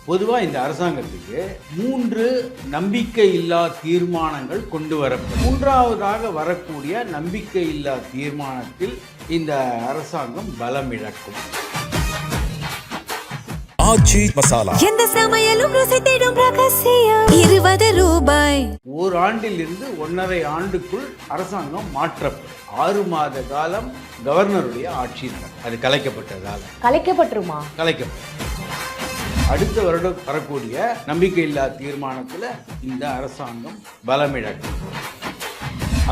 பொதுவாக இந்த அரசாங்கத்துக்கு 3 நம்பிக்கையில்லா தீர்மானங்கள் கொண்டு வரப்படும். 3ஆவதாக வரக்கூடிய நம்பிக்கையில்லா தீர்மானத்தில் இந்த அரசாங்கம் பலமிழக்கும். ஆச்சி மசாலா எந்த சமையலும் ருசி தேடும் ரகசியம் 20 ரூபாய். ஓராண்டிலிருந்து 1.5 ஆண்டுக்குள் அரசாங்கம் மாற்றப்படும். 6 மாத காலம் கவர்னருடைய ஆட்சி நடக்கும். அது கலைக்கப்பட்டதால் கலைக்கப்பட்டுருமா? கலைக்கப்படும். அடுத்த வருடம் வரக்கூடிய நம்பிக்கையில்லா தீர்மானத்தில் இந்த அரசாங்கம் பலமிழக்கும்.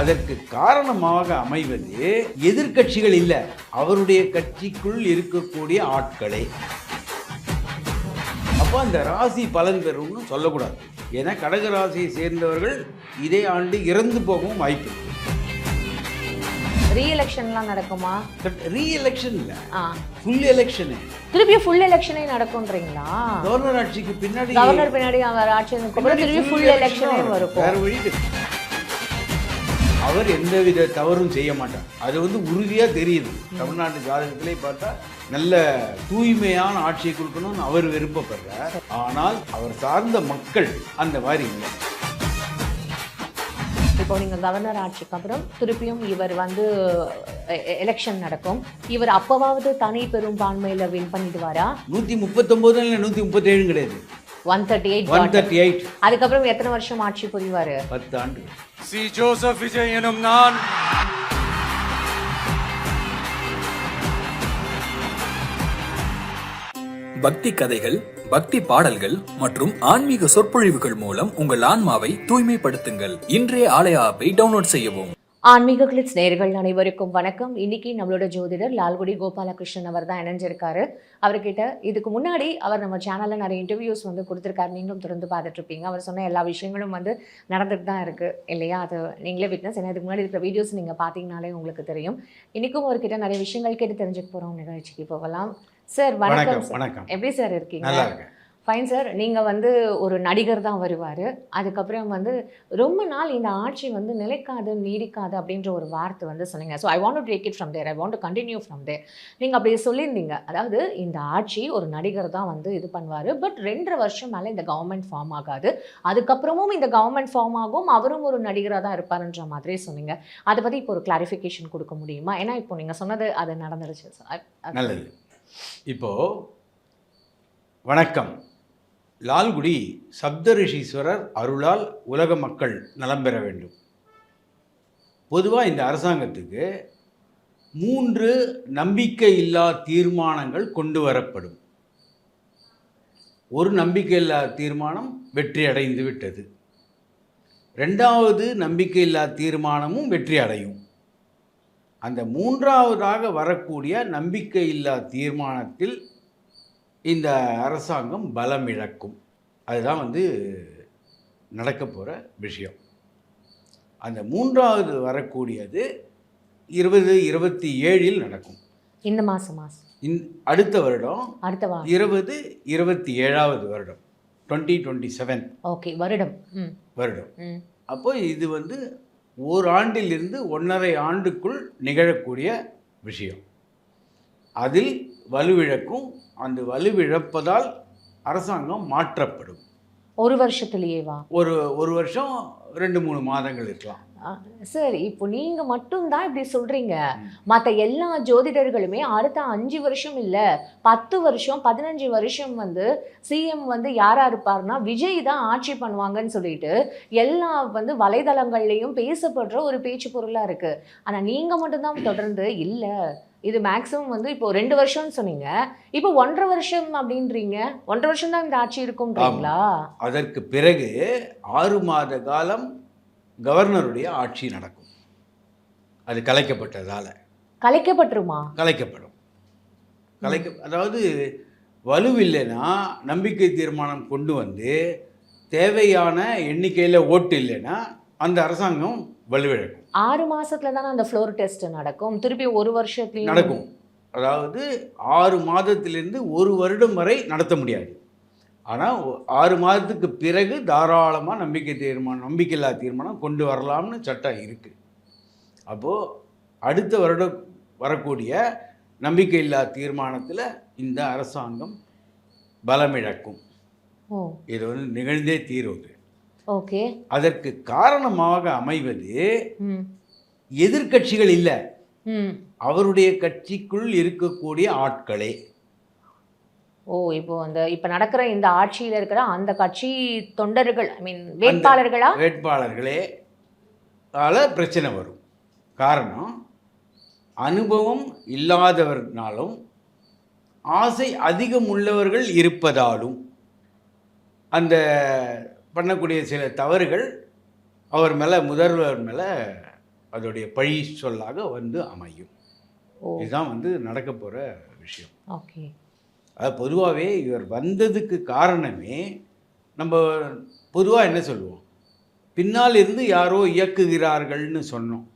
அதற்கு காரணமாக அமைவது எதிர்க்கட்சிகள் இல்லை, அவருடைய கட்சிக்குள் இருக்கக்கூடிய ஆட்களே. அப்போ அந்த ராசி பலன் பெறும்னு சொல்லக்கூடாது. ஏன்னா கடக ராசியை சேர்ந்தவர்கள் இதே ஆண்டு இறந்து போகவும் வாய்ப்பு இருக்கு. ரீஎலெக்ஷன்லாம் நடக்குமா? ரீஎலெக்ஷன் இல்லை, ஃபுல் எலெக்ஷனு. திருப்பியும் ஃபுல் எலெக்ஷனே நடக்கும்ன்றீங்களா? கவர்னர் ஆட்சிக்கு பின்னாடி கவர்னர் பின்னாடி அவர் ஆட்சி திருப்பி ஃபுல் எலெக்ஷனே வரும். வேற வழி இருக்கு. அவர் எந்தவித தவறும் செய்ய மாட்டார். அது உறுதியாக தெரியுது. தமிழ்நாட்டு ஜாதகத்திலே பார்த்தா நல்ல தூய்மையான ஆட்சியை கொடுக்கணும்னு அவர் விருப்பப்படுறார். ஆனால் அவர் சார்ந்த மக்கள் அந்த மாதிரி இல்லை. இப்போ நீங்கள் கவர்னர் ஆட்சிக்கு அப்புறம் திருப்பியும் இவர் எலெக்ஷன் நடக்கும். இவர் அப்பவாவது தனி பெரும்பான்மையில் வின் பண்ணிடுவாரா? 139 இல்லை 137 கிடையாது, 138. அதுக்கப்புறம் எத்தனை வருஷம் ஆட்சி புரிவாரு? 10 ஆண்டு. சி ஜோசப் விஜய் எனும் நான் பக்தி கதைகள், பக்தி பாடல்கள் மற்றும் ஆன்மீக சொற்பொழிவுகள் மூலம் உங்கள் ஆன்மாவை தூய்மைப்படுத்துங்கள். இன்றைய ஆலய ஆப்பை டவுன்லோட் செய்யவும். ஆன்மீக கிளிட்ஸ் நேயர்கள் அனைவருக்கும் வணக்கம். இன்னைக்கு நம்மளோட ஜோதிடர் லால்குடி கோபாலகிருஷ்ணன் அவர் தான் இணைஞ்சிருக்காரு. அவர்கிட்ட இதுக்கு முன்னாடி அவர் நம்ம சேனலில் நிறைய இன்டர்வியூஸ் கொடுத்துருக்காரு. நீங்களும் தொடர்ந்து பார்த்துட்டு இருப்பீங்க. அவர் சொன்ன எல்லா விஷயங்களும் நடந்துட்டு தான் இருக்குது இல்லையா? அது நீங்களே விட்னஸ். ஏன்னா இதுக்கு முன்னாடி இருக்கிற வீடியோஸ் நீங்கள் பார்த்தீங்கனாலே உங்களுக்கு தெரியும். இன்றைக்கும் அவர்கிட்ட நிறைய விஷயங்கள் கேட்டு தெரிஞ்சுக்க போகிறோம். நிகழ்ச்சிக்கு போகலாம். சார் வணக்கம். வணக்கம். எப்படி சார் இருக்கீங்க? நல்லா இருக்கேன். Fine sir. நீங்கள் ஒரு நடிகர் தான் வருவார். அதுக்கப்புறம் ரொம்ப நாள் இந்த ஆட்சி நிலைக்காது நீடிக்காது அப்படின்ற ஒரு வார்த்தை சொன்னீங்க. So I want to take it from there, I want to continue from there. நீங்கள் அப்படி சொல்லியிருந்தீங்க. அதாவது இந்த ஆட்சி ஒரு நடிகர் தான் இது பண்ணுவார். பட் 2.5 வருஷம் மேலே இந்த கவர்மெண்ட் ஃபார்ம் ஆகாது. அதுக்கப்புறமும் இந்த கவர்மெண்ட் ஃபார்ம் ஆகும், அவரும் ஒரு நடிகராக தான் இருப்பாருன்ற மாதிரி சொன்னீங்க. அதை பற்றி இப்போ ஒரு கிளாரிஃபிகேஷன் கொடுக்க முடியுமா? ஏன்னா இப்போ நீங்கள் சொன்னது அது நடந்துருச்சு சார். நல்லது. இப்போது வணக்கம். லால்குடி சப்தரிஷீஸ்வரர் அருளால் உலக மக்கள் நலம் பெற வேண்டும். பொதுவாக இந்த அரசாங்கத்துக்கு 3 நம்பிக்கையில்லா தீர்மானங்கள் கொண்டு வரப்படும். ஒரு நம்பிக்கையில்லா தீர்மானம் வெற்றி அடைந்து விட்டது. 2வது நம்பிக்கையில்லா தீர்மானமும் வெற்றி அடையும். அந்த 3ஆவதாக வரக்கூடிய நம்பிக்கையில்லா தீர்மானத்தில் இந்த அரசாங்கம் பலமிழக்கும். அதுதான் நடக்க போகிற விஷயம். அந்த 3வது வரக்கூடியது 2027 நடக்கும். இந்த மாதம் அடுத்த வருடம், அடுத்த 2027 வருடம், 2027. ஓகே, வருடம். அப்போ இது ஓராண்டிலிருந்து 1.5 ஆண்டுக்குள் நிகழக்கூடிய விஷயம். அதில் வலுவிழக்கும். அந்த வலுவிழப்பதால் அரசாங்கம் மாற்றப்படும். ஒரு வருஷத்துலேயேவா? ஒரு வருஷம் 2-3 மாதங்கள் இருக்கலாம். சார், இப்போ நீங்கள் மட்டும்தான் இப்படி சொல்கிறீங்க. மற்ற எல்லா ஜோதிடர்களுமே அடுத்த 5 வருஷம் இல்லை 10 வருஷம் 15 வருஷம் சிஎம் யாராக இருப்பார்னா விஜய் தான் ஆட்சி பண்ணுவாங்கன்னு சொல்லிட்டு எல்லா வலைதளங்கள்லேயும் பேசப்படுற ஒரு பேச்சு பொருளாக இருக்குது. ஆனால் நீங்கள் மட்டும்தான் தொடர்ந்து இல்லை, இது மேக்ஸிமம் இப்போ 2 வருஷம்னு சொன்னீங்க, இப்போ 1.5 வருஷம் அப்படின்றீங்க. 1.5 வருஷம் தான் இந்த ஆட்சி இருக்கும்ன்றீங்களா? அதற்கு பிறகு 6 மாத காலம் கவர்னருடைய ஆட்சி நடக்கும். அது கலைக்கப்பட்டதால். கலைக்கப்பட்டுருமா? கலைக்கப்படும். அதாவது வலுவில்லைன்னா நம்பிக்கை தீர்மானம் கொண்டு தேவையான எண்ணிக்கையில் ஓட்டு இல்லைன்னா அந்த அரசாங்கம் வலுவிழக்கும். 6 மாசத்துல தானே அந்த ஃப்ளோர் டெஸ்ட் நடக்கும். திருப்பி 1 வருஷத்துலையும் நடக்கும். அதாவது 6 மாதத்திலிருந்து 1 வருடம் வரை நடத்த முடியாது. ஆனால் 6 மாதத்துக்கு பிறகு தாராளமாக நம்பிக்கையில்லா தீர்மானம் கொண்டு வரலாம்னு சட்டம் இருக்குது. அப்போது அடுத்த வருடம் வரக்கூடிய நம்பிக்கையில்லா தீர்மானத்தில் இந்த அரசாங்கம் பலமிழக்கும். ஓ இது வந்து நிகழ்ந்தே தீருவது. ஓகே. அதற்கு காரணமாக அமைவது ம் எதிர்க்கட்சிகள் இல்லை, ம். அவருடைய கட்சிக்குள் இருக்கக்கூடிய ஆட்களே. ஓ இப்போ இப்போ நடக்கிற இந்த ஆட்சியில் இருக்கிற அந்த கட்சி தொண்டர்கள், ஐ மீன் வேட்பாளர்களா? வேட்பாளர்களே பிரச்சனை வரும். காரணம், அனுபவம் இல்லாதவர்னாலும் ஆசை அதிகம் உள்ளவர்கள் இருப்பதாலும் அந்த பண்ணக்கூடிய சில தவறுகள் அவர் மேலே, முதல்வர் மேலே அதோடைய பழி சொல்லாக வந்து அமையும். இதுதான் வந்து நடக்க போகிற விஷயம். ஓகே. அது பொதுவாகவே இவர் வந்ததுக்கு காரணமே, நம்ம பொதுவாக என்ன சொல்லுவோம், பின்னால் இருந்து யாரோ இயக்குகிறார்கள்னு சொன்னோம்.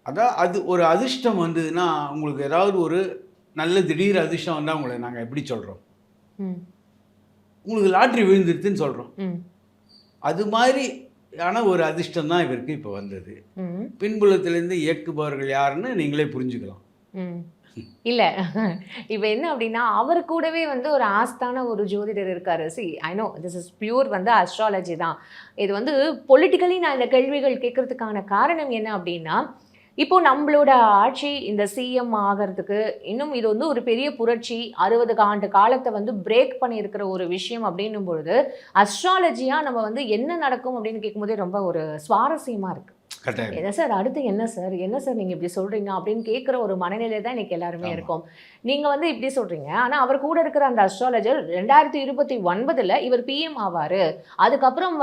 அதான் அது ஒரு அதிர்ஷ்டம் வந்ததுன்னா, உங்களுக்கு ஏதாவது ஒரு நல்ல திடீர் அதிர்ஷ்டம் வந்தால் உங்களை நாங்கள் எப்படி சொல்கிறோம், உங்களுக்கு லாட்ரி விழுந்துருதுன்னு சொல்கிறோம். அது மாதிரியான ஒரு அதிர்ஷ்டம் தான் இவருக்கு இப்போ வந்தது. பின்புலத்திலேருந்து இயக்குபவர்கள் யாருன்னு நீங்களே புரிஞ்சுக்கலாம். இல்ல இப்போ என்ன அப்படின்னா, அவர் கூடவே வந்து ஒரு ஆஸ்தான ஒரு ஜோதிடர் இருக்காரு. I know this is pure வந்து அஸ்ட்ராலஜி தான். இது வந்து பொலிட்டிக்கலி நான் இந்த கேள்விகள் கேட்கறதுக்கான காரணம் என்ன அப்படின்னா, இப்போ நம்மளோட ஆட்சி இந்த சிஎம் ஆகிறதுக்கு இன்னும் இது வந்து ஒரு பெரிய புரட்சி, 60 ஆண்டு காலத்தை வந்து பிரேக் பண்ணியிருக்கிற ஒரு விஷயம் அப்படின்னும் பொழுது, அஸ்ட்ராலஜியாக நம்ம வந்து என்ன நடக்கும் அப்படின்னு கேட்கும்போதே ரொம்ப ஒரு சுவாரஸ்யமாக இருக்குது. என்ன சார் அடுத்து, என்ன சார் நீங்கள் இப்படி சொல்கிறீங்க அப்படின்னு கேட்குற ஒரு மனநிலை தான் இன்னைக்கு எல்லாருமே இருக்கும். நீங்கள் வந்து இப்படி சொல்கிறீங்க, ஆனால் அவர் கூட இருக்கிற அந்த அஸ்ட்ராலஜர் 2029 இவர் பிஎம் ஆவார், அதுக்கப்புறம்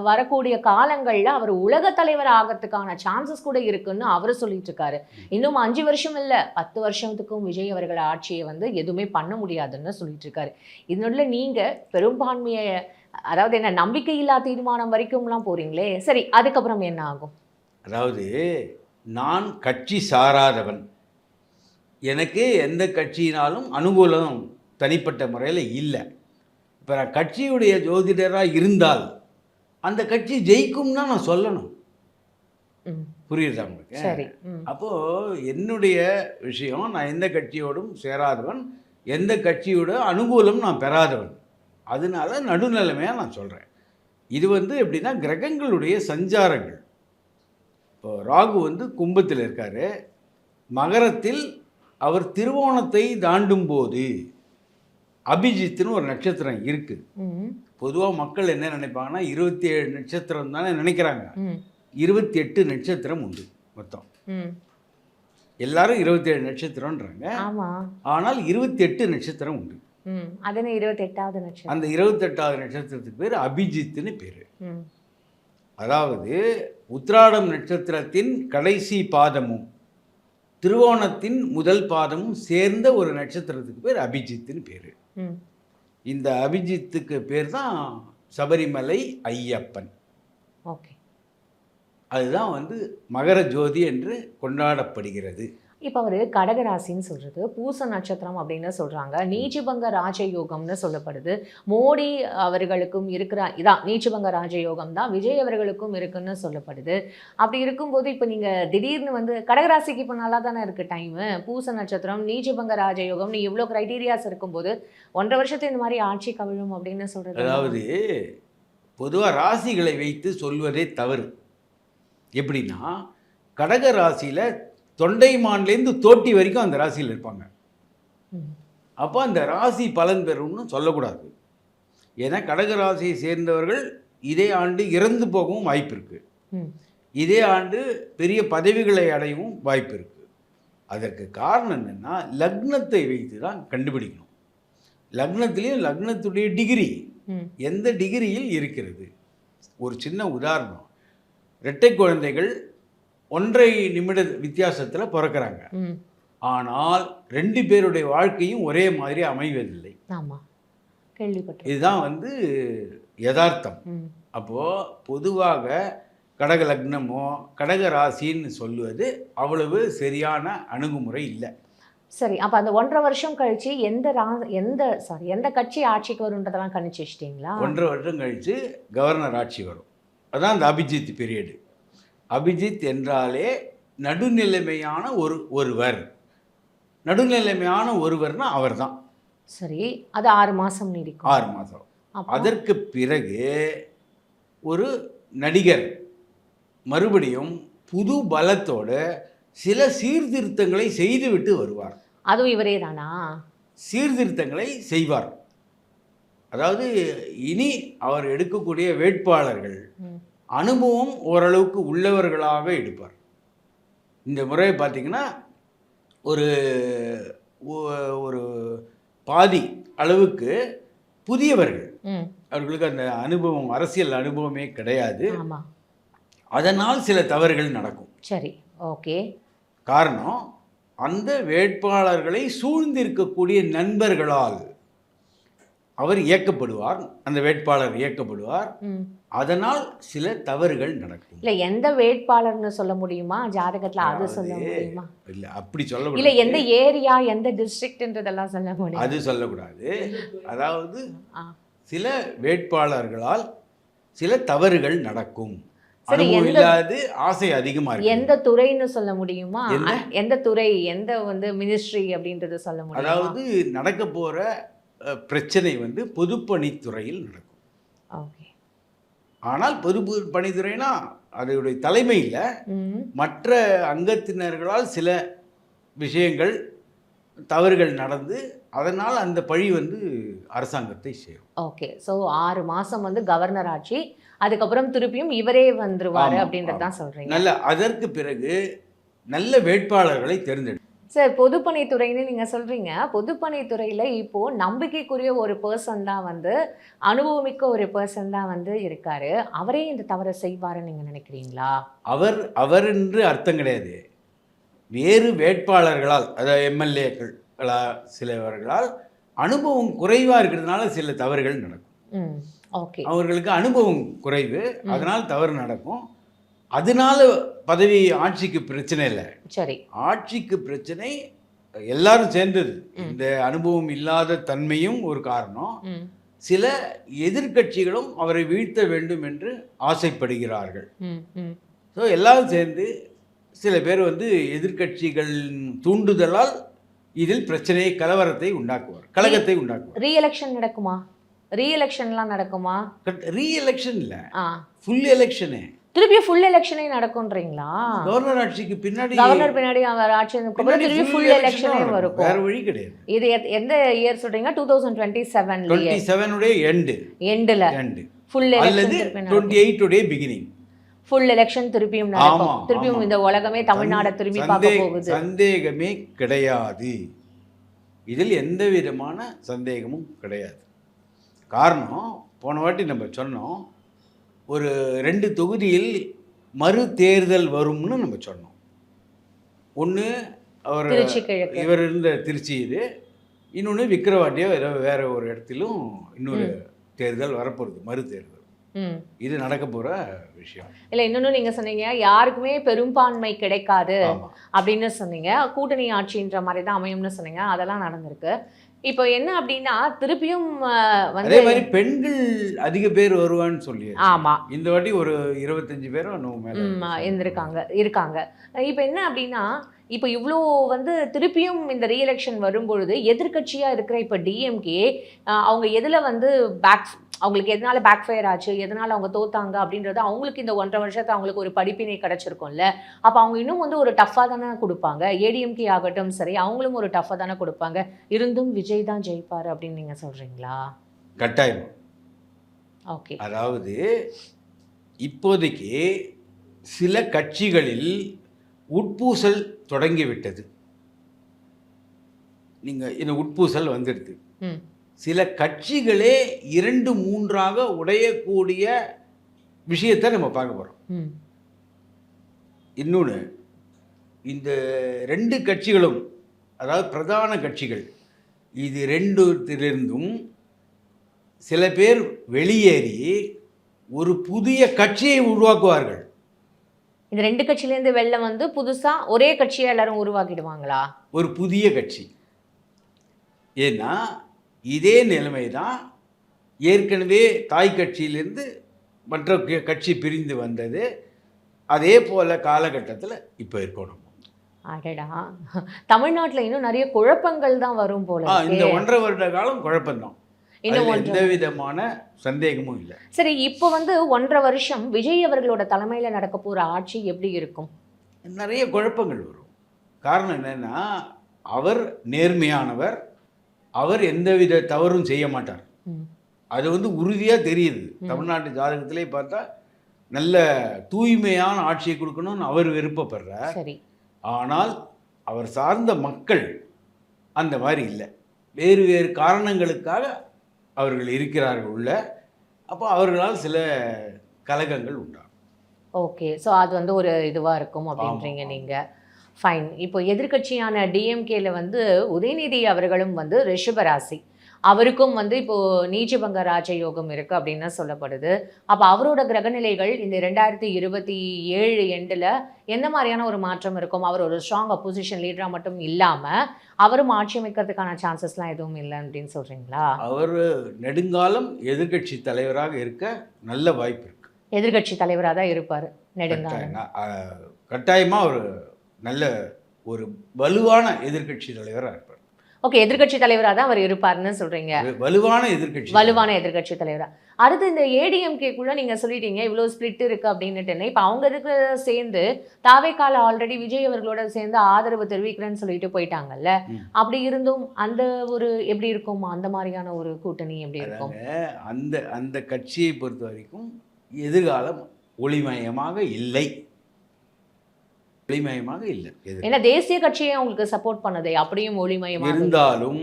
வரக்கூடிய காலங்களில் அவர் உலக தலைவர் ஆகிறதுக்கான சான்சஸ் கூட இருக்குன்னு அவர் சொல்லிட்டு இருக்காரு. இன்னும் 5 வருஷம் இல்லை, 10 வருஷத்துக்கும் விஜய் அவர்கள் ஆட்சியை வந்து எதுவுமே பண்ண முடியாதுன்னு சொல்லிட்டு இருக்காரு. இதனால நீங்கள் பெரும்பான்மையை, அதாவது என்ன, நம்பிக்கையில்லா தீர்மானம் வரைக்கும்லாம் போறீங்களே, சரி அதுக்கப்புறம் என்ன ஆகும்? அதாவது, நான் கட்சி சாராதவன், எனக்கு எந்த கட்சியினாலும் அனுகூலம் தனிப்பட்ட முறையில் இல்லை. இப்போ நான் கட்சியுடைய ஜோதிடராக இருந்தால் அந்த கட்சி ஜெயிக்கும்னா நான் சொல்லணும். புரியுதா உங்களுக்கு? சரி. அப்போது என்னுடைய விஷயம், நான் எந்த கட்சியோடும் சேராதவன், எந்த கட்சியோட அனுகூலம் நான் பெறாதவன். அதனால நடுநிலைமையாக நான் சொல்கிறேன். இது வந்து எப்படின்னா, கிரகங்களுடைய சஞ்சாரங்கள். இப்போ ராகு வந்து கும்பத்தில் இருக்கார், மகரத்தில் அவர் திருவோணத்தை தாண்டும் போது அபிஜித்துன்னு ஒரு நட்சத்திரம் இருக்குது. பொதுவாக மக்கள் என்ன நினைப்பாங்கன்னா, 27 நட்சத்திரம் தானே நினைக்கிறாங்க. 28 நட்சத்திரம் உண்டு மொத்தம். எல்லாரும் 27 நட்சத்திரம்ன்றாங்க, ஆனால் 28 நட்சத்திரம் உண்டு. அதனை 28வது நட்சத்திரம். அந்த 28வது நட்சத்திரத்துக்கு பேர் அபிஜித்துன்னு பேர். அதாவது உத்திராடம் நட்சத்திரத்தின் கடைசி பாதமும் திருவோணத்தின் முதல் பாதமும் சேர்ந்த ஒரு நட்சத்திரத்துக்கு பேர் அபிஜித்துன்னு பேர். இந்த அபிஜித்துக்கு பேர் தான் சபரிமலை ஐயப்பன். ஓகே. அதுதான் வந்து மகர ஜோதி என்று கொண்டாடப்படுகிறது. இப்போ அவர் கடகராசின்னு சொல்கிறது, பூச நட்சத்திரம் அப்படின்னு சொல்கிறாங்க, நீச்சிபங்க ராஜயோகம்னு சொல்லப்படுது. மோடி அவர்களுக்கும் இருக்கிற இதான் நீச்சிபங்க ராஜயோகம் தான் விஜய் அவர்களுக்கும் இருக்குன்னு சொல்லப்படுது. அப்படி இருக்கும்போது இப்போ நீங்கள் திடீர்னு வந்து கடகராசிக்கு இப்போ நல்லா தானே இருக்குது டைமு, பூச நட்சத்திரம், நீச்சிபங்க ராஜயோகம்னு இவ்வளோ க்ரைட்டீரியாஸ் இருக்கும்போது 1.5 வருஷத்து இந்த மாதிரி ஆட்சி கவிழும் அப்படின்னு சொல்கிறது. அதாவது பொதுவாக ராசிகளை வைத்து சொல்வதே தவறு. எப்படின்னா, கடக ராசியில் தொண்டைமான்லேருந்து தோட்டி வரைக்கும் அந்த ராசியில் இருப்பாங்க. அப்போ அந்த ராசி பலன் பெறும்னு சொல்லக்கூடாது. ஏன்னா கடகராசியை சேர்ந்தவர்கள் இதே ஆண்டு இறந்து போகவும் வாய்ப்பு இருக்குது, இதே ஆண்டு பெரிய பதவிகளை அடையவும் வாய்ப்பு இருக்குது. அதற்கு காரணம் என்னென்னா, லக்னத்தை வைத்து தான் கண்டுபிடிக்கணும். லக்னத்திலையும் லக்னத்துடைய டிகிரி எந்த டிகிரியில் இருக்கிறது. ஒரு சின்ன உதாரணம், இரட்டை குழந்தைகள் 1.5 நிமிட வித்தியாசத்தில் பிறக்கிறாங்க, ஆனால் 2 பேருடைய வாழ்க்கையும் ஒரே மாதிரி அமைவதில்லை. இதுதான் வந்து யதார்த்தம். அப்போது பொதுவாக கடக லக்னமோ கடக ராசின்னு சொல்லுவது அவ்வளவு சரியான அணுகுமுறை இல்லை. சரி, அப்போ அந்த 1.5 வருஷம் கழிச்சு எந்த கட்சி ஆட்சிக்கு வரும்ன்றதெல்லாம் கணிச்சு வச்சிட்டிங்களா? 1.5 வருஷம் கழித்து கவர்னர் ஆட்சி வரும். அதான் அந்த அபிஜித் பீரியடு. அபிஜித் என்றாலே நடுநிலைமையான ஒருவர். நடுநிலைமையான ஒருவர்னா அவர் தான். சரி, அது 6 மாதம் நீடிக்கும். 6 மாதம். அதற்கு பிறகு ஒரு நடிகர் மறுபடியும் புது பலத்தோட சில சீர்திருத்தங்களை செய்துவிட்டு வருவார். அதுவும் இவரே தானா? சீர்திருத்தங்களை செய்வார். அதாவது இனி அவர் எடுக்கக்கூடிய வேட்பாளர்கள் அனுபவம் ஓரளவுக்கு உள்ளவர்களாக எடுப்பார். இந்த முறை பார்த்திங்கன்னா ஒரு ஒரு பாதி அளவுக்கு புதியவர்கள், அவர்களுக்கு அந்த அனுபவம், அரசியல் அனுபவமே கிடையாது. அதனால் சில தவறுகள் நடக்கும். சரி, ஓகே. காரணம், அந்த வேட்பாளர்களை சூழ்ந்திருக்கக்கூடிய நண்பர்களால் அவர் இயக்கப்படுவார், அந்த வேட்பாளர் இயக்கப்படுவார். அதனால் சில தவறுகள் நடக்கும். இல்ல எந்த வேட்பாளர்னு சொல்ல முடியுமா? ஜாதகத்துல அது சொல்ல முடியுமா? இல்ல அப்படி சொல்ல இல்ல எந்த ஏரியா, எந்த டிஸ்ட்ரிக்ட்ன்றதெல்லாம் சொல்ல முடியும்? அது சொல்லக்கூடாது. அதாவது சில வேட்பாளர்களால் சில தவறுகள் நடக்கும். அனுபவம் இல்லாது ஆசை அதிகமா இருக்கு. எந்த துறைன்னு சொல்ல முடியுமா? எந்த துறை, எந்த வந்து மினிஸ்ட்ரி அப்படின்றது சொல்ல முடியும்? அதாவது நடக்க போற பிரச்சனை வந்து பொதுப்பணித்துறையில் நடக்கும். ஓகே. ஆனால் பொதுப்பணித்துறைனா அதோடைய தலைமையில் மற்ற அங்கத்தினர்களால் சில விஷயங்கள், தவறுகள் நடந்து அதனால் அந்த பழி வந்து அரசாங்கத்தை சேரும். ஓகே. ஸோ 6 மாதம் வந்து கவர்னர் ஆட்சி, அதுக்கப்புறம் திருப்பியும் இவரே வந்துருவாரு அப்படின்றதான் சொல்றீங்க. நல்ல அதற்கு பிறகு நல்ல வேட்பாளர்களை தேர்ந்தெடு. சார், பொதுப்பணித்துறைன்னு நீங்கள் சொல்கிறீங்க. பொதுப்பணித்துறையில் இப்போது நம்பிக்கைக்குரிய ஒரு பர்சன் தான் வந்து, அனுபவமிக்க ஒரு பர்சன் தான் வந்து இருக்கார். அவரே இந்த தவறை செய்வாருன்னு நீங்கள் நினைக்கிறீங்களா? அவர் என்று அர்த்தம் கிடையாது. வேறு வேட்பாளர்களால், அதாவது எம்எல்ஏக்களா சிலவர்களால் அனுபவம் குறைவாக இருக்கிறதுனால சில தவறுகள் நடக்கும். ஓகே. அவர்களுக்கு அனுபவம் குறைவு, அதனால் தவறு நடக்கும். அதனால பதவி ஆட்சிக்கு பிரச்சனை இல்லை. சரி, ஆட்சிக்கு பிரச்சனை எல்லாரும் சேர்ந்தது. இந்த அனுபவம் இல்லாத தன்மையும் ஒரு காரணம். சில எதிர்க்கட்சிகளும் அவரை வீழ்த்த வேண்டும் என்று ஆசைப்படுகிறார்கள். ஸோ எல்லாரும் சேர்ந்து சில பேர் வந்து எதிர்க்கட்சிகள் தூண்டுதலால் இதில் பிரச்சனையை, கலவரத்தை உண்டாக்குவார், கலகத்தை உண்டாக்குவார். ரீஎலெக்ஷன் நடக்குமா? ரீஎலெக்ஷன்லாம் நடக்குமா? ரீஎலெக்ஷன் இல்லை, ஃபுல் எலெக்ஷனு. திருப்பி ஃபுல் எலெக்ஷனே நடக்கும்ன்றீங்களா? கவர்னர் ஆட்சிக்கு பின்னாடி, கவர்னர் பின்னாடி அவர் ஆட்சி திருப்பி ஃபுல் எலெக்ஷனே வரும். வேற வழி கிடையாது. இது எந்த இயர் சொல்றீங்க? 2027 உடைய எண்ட்ல ஃபுல் எலெக்ஷன், 28 உடைய பிகினிங் ஃபுல் எலெக்ஷன் திருப்பியும் நடக்கும். திருப்பியும் இந்த உலகமே தமிழ்நாடு திரும்பி பார்க்க போகுது. சந்தேகமே கிடையாது. இதில் எந்த விதமான சந்தேகமும் கிடையாது. காரணம், போன வாட்டி நம்ம சொன்னோம், ஒரு 2 தொகுதியில் மறு தேர்தல் வரும்னு நம்ம சொன்னோம். ஒன்று அவர் இவர் இருந்த திருச்சி, இது இன்னொன்று விக்கிரவாண்டியோ ஏதோ வேற ஒரு இடத்திலும் இன்னொரு தேர்தல் வரப்போகுது, மறு தேர்தல். இது நடக்க போகிற விஷயம் இல்லை. இன்னொன்று நீங்கள் சொன்னீங்க யாருக்குமே பெரும்பான்மை கிடைக்காது அப்படின்னு சொன்னீங்க, கூட்டணி ஆட்சின்ற மாதிரி தான் அமையும்னு சொன்னீங்க. அதெல்லாம் நடந்திருக்கு. இப்போ என்ன அப்படின்னா திருப்பியும் அதே மாதிரி பெண்கள் அதிக பேர் வருவான்னு சொல்லி, ஆமாம், இந்த வாட்டி ஒரு 25 பேரும் இருக்காங்க. இப்போ என்ன அப்படின்னா, இப்போ இவ்வளோ வந்து திருப்பியும் இந்த ரீஎலெக்ஷன் வரும்பொழுது எதிர்கட்சியாக இருக்கிற இப்போ டிஎம்கே அவங்க எதில் வந்து அவங்களுக்கு எதனால பேக் ஃபயர் ஆச்சு, எதனால் அவங்க தோத்தாங்க அப்படின்றது அவங்களுக்கு இந்த 1.5 வருஷத்தை அவங்களுக்கு ஒரு படிப்பினை கிடச்சிருக்கும்ல. அப்போ அவங்க இன்னும் வந்து ஒரு டஃப்பாக தானே கொடுப்பாங்க. ஏடிஎம்கே ஆகட்டும் சரி, அவங்களும் ஒரு டஃப்பாக தானே கொடுப்பாங்க. இருந்தும் விஜய் தான் ஜெயிப்பார் அப்படின்னு நீங்கள் சொல்கிறீங்களா? கட்டாயம். ஓகே. அதாவது இப்போதைக்கு சில கட்சிகளில் உட்பூசல் தொடங்கிவிட்டது. நீங்கள் இந்த உட்பூசல் வந்துடுது. சில கட்சிகளே 2-3ஆக உடையக்கூடிய விஷயத்தை நம்ம பார்க்க போகிறோம். இன்னொன்று, இந்த 2 கட்சிகளும், அதாவது பிரதான கட்சிகள், இது 2த்திலிருந்தும் சில பேர் வெளியேறி ஒரு புதிய கட்சியை உருவாக்குவார்கள். இந்த 2 கட்சியிலேருந்து வெளில வந்து புதுசாக ஒரே கட்சியை எல்லாரும் உருவாக்கிடுவாங்களா? ஒரு புதிய கட்சி. ஏன்னா இதே நிலைமை தான் ஏற்கனவே தாய் கட்சியிலேருந்து மற்ற கட்சி பிரிந்து வந்தது. அதே போல் காலகட்டத்தில் இப்போ இருக்கணும். அடடா, தமிழ்நாட்டில் இன்னும் நிறைய குழப்பங்கள் தான் வரும் போல. இந்த 1.5 வருட காலம் குழப்பம்தான். இன்னும் அதுல எந்த விதமான சந்தேகமும் இல்லை. சரி, இப்போ வந்து 1.5 வருஷம் விஜய் அவர்களோட தலைமையில நடக்க போற ஆட்சி எப்படி இருக்கும்? நிறைய குழப்பங்கள் வரும். காரணம் என்னன்னா, அவர் நேர்மையானவர், அவர் எந்தவித தவறும் செய்ய மாட்டார். ம். அது வந்து உறுதியா தெரியுது. தமிழ்நாட்டு ஜாதகத்திலே பார்த்தா நல்ல தூய்மையான ஆட்சியை கொடுக்கணும்னு அவர் விருப்பப்படுறார். சரி. ஆனால் அவர் சார்ந்த மக்கள் அந்த மாதிரி இல்லை. வேறு வேறு காரணங்களுக்காக அவர்கள் இருக்கிறார்கள் உள்ள. அப்போ அவர்களால் சில கலகங்கள் உண்டாகும். ஓகே. ஸோ அது வந்து ஒரு இதுவா இருக்கும் அப்படின்றீங்க நீங்க. ஃபைன். இப்போ எதிர்க்கட்சியான டிஎம்கேல வந்து உதயநிதி அவர்களும் வந்து ரிஷபராசி. அவருக்கும் வந்து இப்போ நீச்சபங்க ராஜயோகம் இருக்கு அப்படின்னு தான் சொல்லப்படுது. அப்போ அவரோட கிரகநிலைகள் இந்த 2027 எண்டில் எந்த மாதிரியான ஒரு மாற்றம் இருக்கும்? அவர் ஒரு ஸ்ட்ராங் அப்போசிஷன் லீடராக மட்டும் இல்லாமல் அவரும் ஆட்சி அமைக்கிறதுக்கான சான்சஸ்லாம் எதுவும் இல்லை அப்படின்னு சொல்கிறீங்களா? அவர் நெடுங்காலம் எதிர்க்கட்சி தலைவராக இருக்க நல்ல வாய்ப்பு இருக்கு. எதிர்க்கட்சி தலைவராக தான் இருப்பார் நெடுங்காலம். கட்டாயமாக ஒரு நல்ல ஒரு வலுவான எதிர்க்கட்சி தலைவராக இருப்பார். ஓகே, எதிர்க்கட்சி தலைவராக தான் அவர் இருப்பார்னு சொல்கிறீங்க. வலுவான எதிர்க்கட்சி தலைவரா. அடுத்து இந்த ஏடிஎம்கேக்குள்ள நீங்கள் சொல்லிட்டீங்க இவ்வளோ ஸ்பிளிட் இருக்குது அப்படின்னுட்டு. இப்போ அவங்க இதுக்கு சேர்ந்து தாவேக்கால ஆல்ரெடி விஜய் அவர்களோட சேர்ந்து ஆதரவு தெரிவிக்கிறேன்னு சொல்லிட்டு போயிட்டாங்கல்ல. அப்படி இருந்தும் அந்த ஒரு எப்படி இருக்கும்? அந்த மாதிரியான ஒரு கூட்டணி எப்படி இருக்கும்? அந்த அந்த கட்சியை பொறுத்த வரைக்கும் எதிர்காலம் ஒளிமயமாக இல்லை. ஏன்னா தேசிய கட்சியை உங்களுக்கு சப்போர்ட் பண்ணதே அப்படியும் ஒளிமயமாக இருந்தாலும்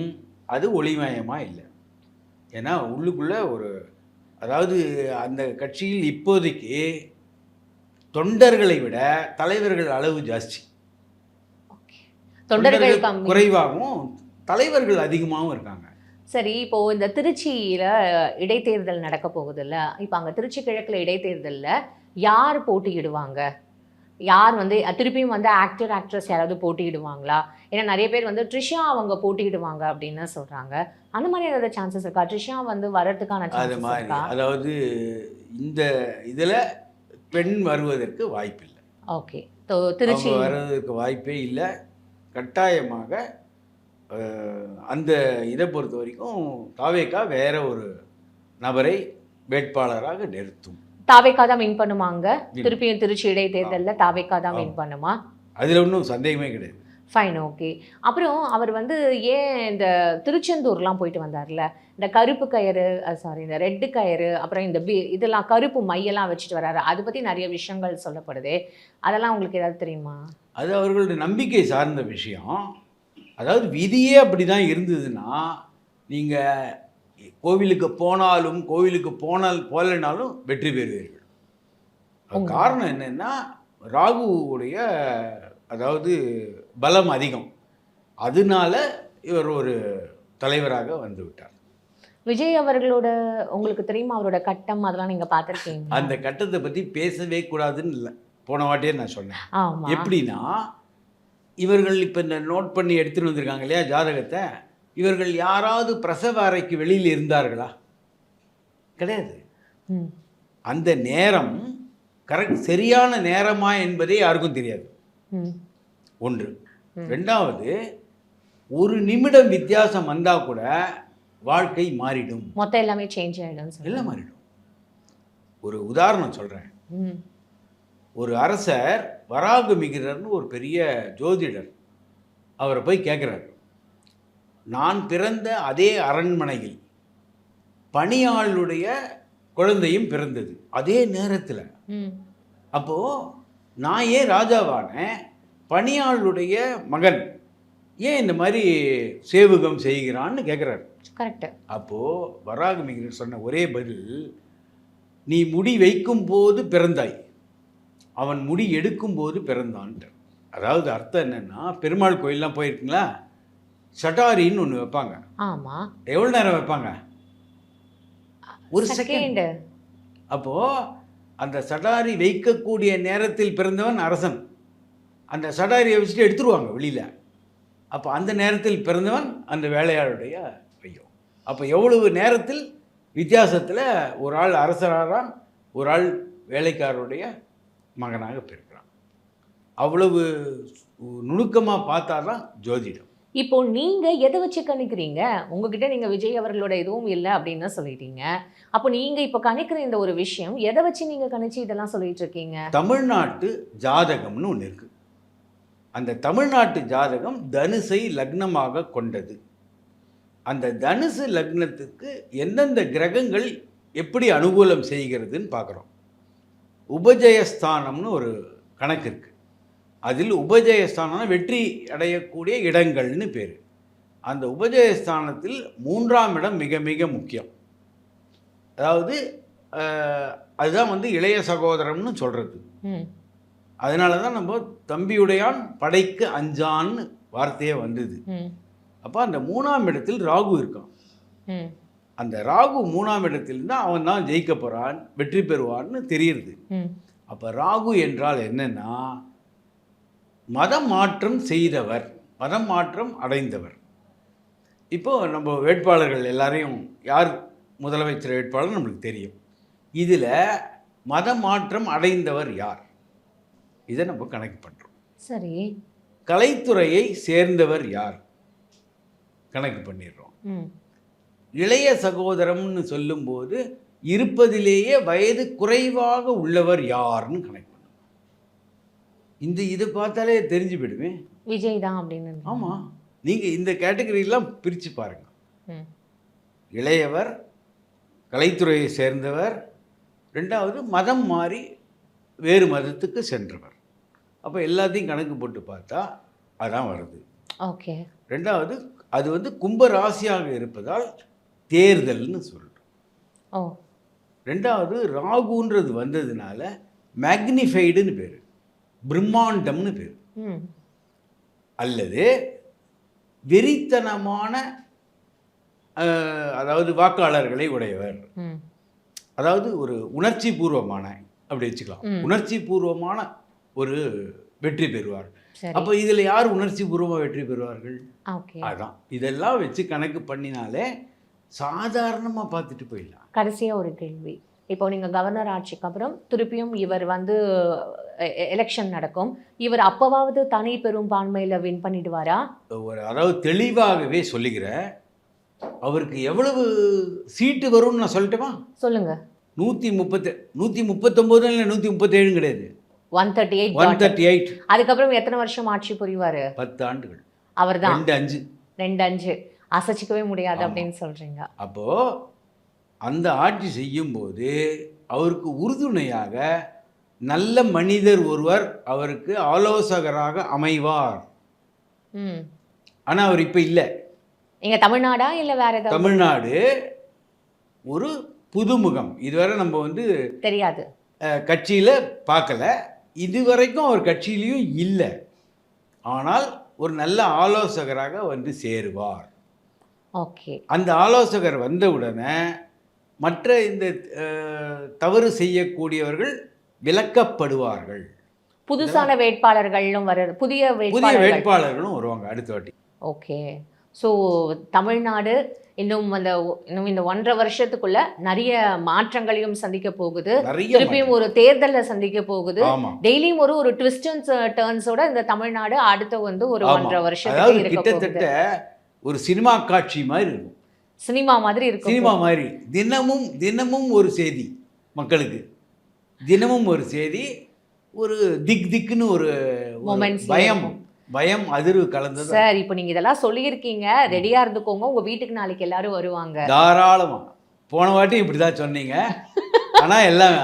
அது ஒளிமயமா இல்லை. ஏன்னா உள்ளுக்குள்ள ஒரு அதாவது அந்த கட்சியில் இப்போதைக்கு தொண்டர்களை விட தலைவர்கள் அளவு ஜாஸ்தி. தொண்டர்கள் குறைவாகவும் தலைவர்கள் அதிகமாகவும் இருக்காங்க. சரி, இப்போ இந்த திருச்சியில இடைத்தேர்தல் நடக்க போகுதுல்ல. இப்போ அங்கே திருச்சி கிழக்குல இடைத்தேர்தலில் யார் போட்டியிடுவாங்க? யார் வந்து திருப்பியும் வந்து ஆக்ட்ரஸ் யாராவது போட்டியிடுவாங்களா? ஏன்னா நிறைய பேர் வந்து ட்ரிஷா அவங்க போட்டியிடுவாங்க அப்படின்னு சொல்கிறாங்க. அந்த மாதிரி ஏதாவது சான்சஸ் இருக்கா? ட்ரிஷா வந்து வரதுக்கான சான்சஸ் இருக்கா? அதாவது இந்த இதில் பெண் வருவதற்கு வாய்ப்பில்லை. ஓகே, திருச்சி வருவதற்கு வாய்ப்பே இல்லை. கட்டாயமாக அந்த இதை பொறுத்த வரைக்கும் தாவேக்கா வேற ஒரு நபரை வேட்பாளராக நிறுத்தும். தாவேக்கா தான் வின் பண்ணுமாங்க? திருப்பியும் திருச்சி இடைத்தேர்தலில் தாவேக்கா தான் வின் பண்ணுமா? அதில் ஒன்றும் சந்தேகமே கிடையாது. Fine, okay. அப்புறம் அவர் வந்து ஏன் இந்த திருச்செந்தூர்லாம் போயிட்டு வந்தார்ல, இந்த கருப்பு கயிறு இந்த ரெட்டு கயிறு அப்புறம் இந்த இதெல்லாம் கருப்பு மையெல்லாம் வச்சுட்டு வர்றாரு. அதை பற்றி நிறைய விஷயங்கள் சொல்லப்படுது. அதெல்லாம் உங்களுக்கு ஏதாவது தெரியுமா? அது அவர்களுடைய நம்பிக்கை சார்ந்த விஷயம். அதாவது விதியே அப்படி தான் இருந்ததுன்னா நீங்கள் கோவிலுக்கு போனாலும் போகலைனாலும் வெற்றி பெறுவீர்கள். காரணம் என்னன்னா ராகுவுடைய அதாவது பலம் அதிகம். அதனால இவர் ஒரு தலைவராக வந்து விட்டார். விஜய் அவர்களோட உங்களுக்கு தெரியுமா அவரோட கட்டம் அதெல்லாம் நீங்க பார்த்துருக்கீங்க? அந்த கட்டத்தை பற்றி பேசவே கூடாதுன்னு இல்லை, போன வாட்டியே நான் சொன்னேன். எப்படின்னா இவர்கள் இப்போ இந்த நோட் பண்ணி எடுத்துகிட்டு வந்திருக்காங்க இல்லையா ஜாதகத்தை, இவர்கள் யாராவது பிரசவ அறைக்கு வெளியில் இருந்தார்களா? கிடையாது. அந்த நேரம் சரியான நேரமா என்பதே யாருக்கும் தெரியாது. ஒன்று. ரெண்டாவது, ஒரு நிமிடம் வித்தியாசம் வந்தால் கூட வாழ்க்கை மாறிடும். மொத்தம் எல்லாமே சேஞ்ச் ஆகிடும். எல்லாம் மாறிடும். ஒரு உதாரணம் சொல்கிறேன். ஒரு அரசர் வராகமிகிரர்னு ஒரு பெரிய ஜோதிடர் அவரை போய் கேட்குறாரு, நான் பிறந்த அதே அரண்மனையில் பணியாளுடைய குழந்தையும் பிறந்தது அதே நேரத்தில். அப்போது நான் ஏன் ராஜாவானேன், பணியாளுடைய மகன் ஏன் இந்த மாதிரி சேவகம் செய்கிறான்னு கேட்குறாரு. கரெக்டு. அப்போது வராகமிகிரர் சொன்ன ஒரே பதில், நீ முடி வைக்கும் போது பிறந்தாய், அவன் முடி எடுக்கும் போது பிறந்தான்ட்டு. அதாவது அர்த்தம் என்னென்னா, பெருமாள் கோயிலெலாம் போயிருக்கீங்களா, சட்டாரின்னு ஒன்று வைப்பாங்க. ஆமாம். எவ்வளோ நேரம் வைப்பாங்க? ஒரு செகண்ட். அப்போது அந்த சடாரி வைக்கக்கூடிய நேரத்தில் பிறந்தவன் அரசன். அந்த சடாரியை வச்சுட்டு எடுத்துருவாங்க வெளியில். அப்போ அந்த நேரத்தில் பிறந்தவன் அந்த வேலையாளுடைய பையன். அப்போ எவ்வளவு நேரத்தில் வித்தியாசத்தில் ஒரு ஆள் அரசராகிறான், ஒரு ஆள் வேலைக்காரருடைய மகனாக பிறக்கிறான். அவ்வளவு நுணுக்கமாக பார்த்தா தான் ஜோதிடம். இப்போ நீங்க எதை வச்சு கணிக்கிறீங்க? உங்ககிட்ட நீங்க விஜய் அவர்களோட எதுவும் இல்லை அப்படின்னு தான் சொல்லிட்டீங்க. அப்போ நீங்க இப்போ கணிக்கிற இந்த ஒரு விஷயம் எதை வச்சு நீங்க கணிச்சு இதெல்லாம் சொல்லிட்டு இருக்கீங்க? தமிழ்நாட்டு ஜாதகம்னு ஒன்று இருக்கு. அந்த தமிழ்நாட்டு ஜாதகம் தனுசை லக்னமாக கொண்டது. அந்த தனுசு லக்னத்துக்கு எந்தெந்த கிரகங்கள் எப்படி அனுகூலம் செய்கிறதுன்னு பார்க்குறோம். உபஜயஸ்தானம்னு ஒரு கணக்கு இருக்கு. அதில் உபஜயஸ்தானம் வெற்றி அடையக்கூடிய இடங்கள்னு பேர். அந்த உபஜயஸ்தானத்தில் 3ஆம் இடம் மிக மிக முக்கியம். அதாவது அதுதான் வந்து இளைய சகோதரம்னு சொல்கிறது. அதனால தான் நம்ம தம்பியுடையான் படைக்கு அஞ்சான்னு வார்த்தையே வந்தது. அப்போ அந்த 3ஆம் இடத்தில் ராகு இருக்கான். அந்த ராகு 3ஆம் இடத்தில் இருந்தால் அவன் தான் ஜெயிக்க போகிறான், வெற்றி பெறுவான்னு தெரியுது. அப்போ ராகு என்றால் என்னன்னா, மதம் மாற்றம் செய்தவர், மதம் மாற்றம் அடைந்தவர். இப்போது நம்ம வேட்பாளர்கள் எல்லாரையும் யார் முதலமைச்சர் வேட்பாளர் நம்மளுக்கு தெரியும். இதில் மதம் மாற்றம் அடைந்தவர் யார், இதை நம்ம கணக்கு பண்ணுறோம். சரி. கலைத்துறையை சேர்ந்தவர் யார் கணக்கு பண்ணிடுறோம். இளைய சகோதரம்னு சொல்லும்போது இருப்பதிலேயே வயது குறைவாக உள்ளவர் யாருன்னு கணக்கு. இதை பார்த்தாலே தெரிஞ்சு போயிடுமே விஜய் தான் அப்படின்னு. ஆமாம், நீங்கள் இந்த கேட்டகரியெல்லாம் பிரித்து பாருங்க. இளையவர், கலைத்துறையை சேர்ந்தவர், ரெண்டாவது மதம் மாறி வேறு மதத்துக்கு சென்றவர். அப்போ எல்லாத்தையும் கணக்கு போட்டு பார்த்தா அதான் வருது. ஓகே. ரெண்டாவது அது வந்து கும்பராசியாக இருப்பதால் தேர்தல்னு சொல்கிறோம். ரெண்டாவது ராகுன்றது வந்ததுனால மேக்னிஃபைடுன்னு பேர், பிரம்மாண்டம்னு பேர். அல்லது வெறித்தனமான அதாவது வாக்காளர்களை உடையவர். அதாவது ஒரு உணர்ச்சி பூர்வமான, அப்படி வச்சுக்கலாம், உணர்ச்சி பூர்வமான ஒரு வெற்றி பெறுவார். அப்போ இதில் யார் உணர்ச்சி பூர்வமாக வெற்றி பெறுவார்கள்? அதான் இதெல்லாம் வச்சு கணக்கு பண்ணினாலே சாதாரணமாக பார்த்துட்டு போயிடலாம். கடைசியாக ஒரு கேள்வி. இப்போ நீங்கள் கவர்னர் ஆட்சிக்கு அப்புறம் திருப்பியும் இவர் வந்து எலெக்ஷன் நடக்கும், இவர் அப்போவாவது தனி பெரும்பான்மையில் வின் பண்ணிடுவாரா? அதாவது தெளிவாகவே சொல்லுகிறேன், அவருக்கு எவ்வளவு சீட்டு வரும்னு நான் சொல்லட்டுமா? சொல்லுங்க. 139 இல்லை 137 கிடையாது, 138. அதுக்கப்புறம் எத்தனை வருஷம் ஆட்சி புரிவாரு? 10 ஆண்டுகள். அவர் தான் 2-5 அசைச்சிக்கவே முடியாது அப்படின்னு சொல்றீங்க. அப்போ அந்த ஆட்சி செய்யும்போது அவருக்கு உறுதுணையாக நல்ல மனிதர் ஒருவர் அவருக்கு ஆலோசகராக அமைவார். ஆனால் அவர் இப்போ இல்லை. இங்கே தமிழ்நாடா இல்லை வேற ஏதாவது? தமிழ்நாடு ஒரு புதுமுகம், இதுவரை நம்ம வந்து தெரியாது, கட்சியில் பார்க்கல, இதுவரைக்கும் அவர் கட்சியிலையும் இல்லை. ஆனால் ஒரு நல்ல ஆலோசகராக வந்து சேருவார். ஓகே. அந்த ஆலோசகர் வந்தவுடனே மற்ற இந்த தவறு செய்யக்கூடியவர்கள் விலக்கப்படுவார்கள். புதுசான வேட்பாளர்களும் வருது, புதிய வேட்பாளர்களும் வருவாங்க அடுத்த வாட்டி. ஓகே. ஸோ தமிழ்நாடு இன்னும் இந்த 1.5 வருஷத்துக்குள்ள நிறைய மாற்றங்களையும் சந்திக்க போகுது, திருப்பியும் ஒரு தேர்தலை சந்திக்க போகுது. டெய்லியும் ஒரு ட்விஸ்ட் அண்ட் டர்ன்ஸோட இந்த தமிழ்நாடு அடுத்த வந்து ஒரு 1.5 வருஷத்துக்கு இருக்க போகுது. கிட்டத்தட்ட ஒரு சினிமா காட்சி மாதிரி இருக்கும். சினிமா மாதிரி இருக்கும். சினிமா மாதிரி தினமும் ஒரு செய்தி, மக்களுக்கு தினமும் ஒரு செய்தி, ஒரு திக்குன்னு ஒரு பயம் அதிர்வு கலந்தது. சார், இப்போ நீங்க இதெல்லாம் சொல்லியிருக்கீங்க, ரெடியா இருந்துக்கோங்க, உங்க வீட்டுக்கு நாளைக்கு எல்லாரும் வருவாங்க. தாராளமா. போன வாட்டி இப்படிதான் சொன்னீங்க, ஆனா எல்லாம்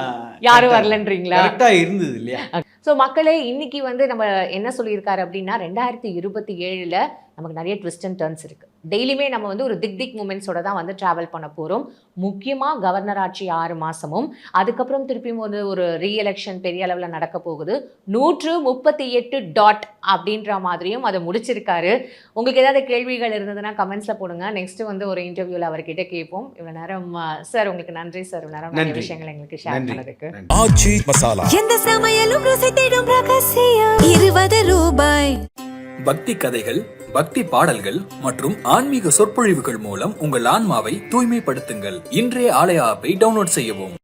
யாரும் வரலன்றீங்களா? கரெக்டா இருந்தது இல்லையா? ஸோ மக்களே, இன்னைக்கு வந்து நம்ம என்ன சொல்லியிருக்காரு அப்படின்னா, 2027 நமக்கு நிறைய ட்விஸ்ட் அண்ட் டர்ன்ஸ் இருக்குது. டெய்லியுமே நம்ம வந்து ஒரு திக் மூமெண்ட்ஸோட தான் வந்து ட்ராவல் பண்ண போகிறோம். முக்கியமாக கவர்னர் ஆட்சி 6 மாதமும், அதுக்கப்புறம் திருப்பியும் ஒரு ரீஎலெக்ஷன் பெரிய அளவில் நடக்க போகுது. 138 டாட் அப்படின்ற மாதிரியும் அதை முடிச்சிருக்காரு. உங்களுக்கு ஏதாவது கேள்விகள் இருந்ததுன்னா கமெண்ட்ஸில் போடுங்க. நெக்ஸ்ட் வந்து ஒரு இன்டர்வியூவில் அவர்கிட்ட கேட்போம். இவ்வளோ நேரம் சார் உங்களுக்கு நன்றி சார், இவ்வளோ நேரம் நிறைய விஷயங்கள் எங்களுக்கு ஷேர் பண்ணதுக்கு. ஆச்சி மசாலா, எந்த சமையலும் ருசி தேடும் ரகசியம். 20 ரூபாய். பக்தி கதைகள், பக்தி பாடல்கள் மற்றும் ஆன்மீக சொற்பொழிவுகள் மூலம் உங்கள் ஆன்மாவை தூய்மைப்படுத்துங்கள். இன்றைய ஆலய ஆப்பை டவுன்லோட் செய்யவும்.